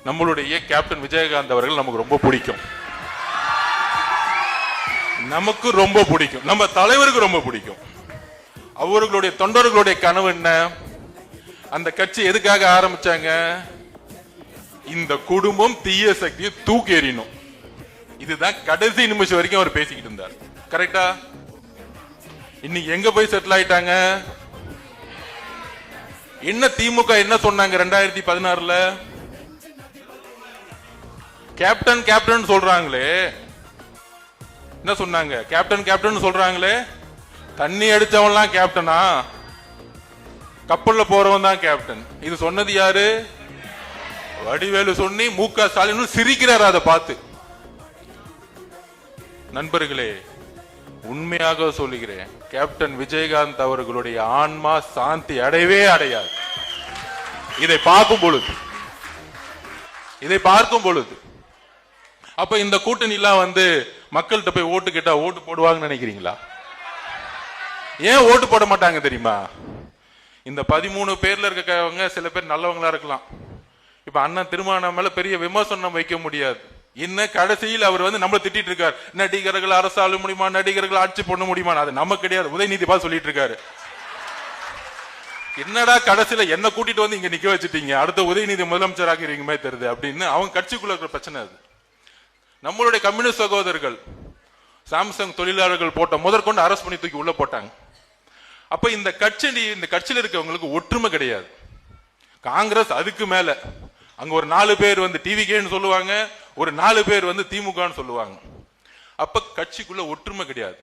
நம்மளுடைய கேப்டன் விஜயகாந்த் அவர்கள் நமக்கு ரொம்ப பிடிக்கும். நமக்கு ரொம்ப பிடிக்கும், நம்ம தலைவருக்கு ரொம்ப பிடிக்கும். அவர்களுடைய தொண்டர்களுடைய கனவு என்ன? அந்த கட்சி எதுக்காக ஆரம்பிச்சாங்க? இந்த குடும்பம் தீய சக்தியை தூக்கி எறியணும். இதுதான் கடைசி நிமிஷம் வரைக்கும் அவர் பேசிக்கிட்டு இருந்தார். கரெக்டா? இன்னைக்கு எங்க போய் செட்டில் ஆயிட்டாங்க? என்ன திமுக என்ன சொன்னாங்க 2016ல? கேப்டன் கேப்டன் சொல்றாங்களே, என்ன சொன்னாங்க? கேப்டன் கேப்டன் சொல்றாங்களே, தண்ணி அடிச்சவன்லாம் கேப்டனா? கப்பல்ல போறவன் தான் கேப்டன். இது சொன்னது யாரு? வடிவேலு சொன்னி மு.க. ஸ்டாலின் சிரிக்கிறார் அதை பார்த்து. நண்பர்களே, உண்மையாக சொல்லுகிறேன், கேப்டன் விஜயகாந்த் அவர்களுடைய ஆன்மா சாந்தி அடையவே அடையாது. இதை பார்க்கும் பொழுது அப்ப இந்த கூட்டணி எல்லாம் மக்கள்கிட்ட போய் ஓட்டு கேட்டா ஓட்டு போடுவாங்கன்னு நினைக்கிறீங்களா? ஏன் ஓட்டு போட மாட்டாங்க தெரியுமா? இந்த 13 பேர்ல இருக்கவங்க சில பேர் நல்லவங்களா இருக்கலாம். இப்ப அண்ணன் திருமாவளவன் மேல பெரிய விமர்சனம் வைக்க முடியாது. என்ன கடைசியில் அவர் நம்மள திட்டிட்டு இருக்காரு, நடிகர்கள் அரசாள முடியுமா, நடிகர்கள் ஆட்சி பண்ண முடியுமா? அது நம்ம கிடையாது, உதயநிதி பா சொல்லிட்டு இருக்காரு. என்னடா கடைசியில என்ன கூட்டிட்டு இங்க நிக்க வச்சுட்டீங்க, அடுத்த உதயநிதி முதலமைச்சராக இருக்கீங்க தெரியுது அப்படின்னு அவங்க கட்சிக்குள்ள இருக்கிற பிரச்சனை. அது நம்மளுடைய கம்யூனிஸ்ட் சகோதரர்கள் சாம்சங் தொழிலாளர்கள் போட்ட முதற்கொண்டு அரசு பண்ணி தூக்கி உள்ள போட்டாங்க. அப்ப இந்த கட்சியில இருக்கவங்களுக்கு ஒற்றுமை கிடையாது. காங்கிரஸ் அதுக்கு மேல, அங்க ஒரு 4 பேர் டிவிகேன்னு சொல்லுவாங்க, ஒரு 4 பேர் திமுகன்னு சொல்லுவாங்க. அப்ப கட்சிக்குள்ள ஒற்றுமை கிடையாது.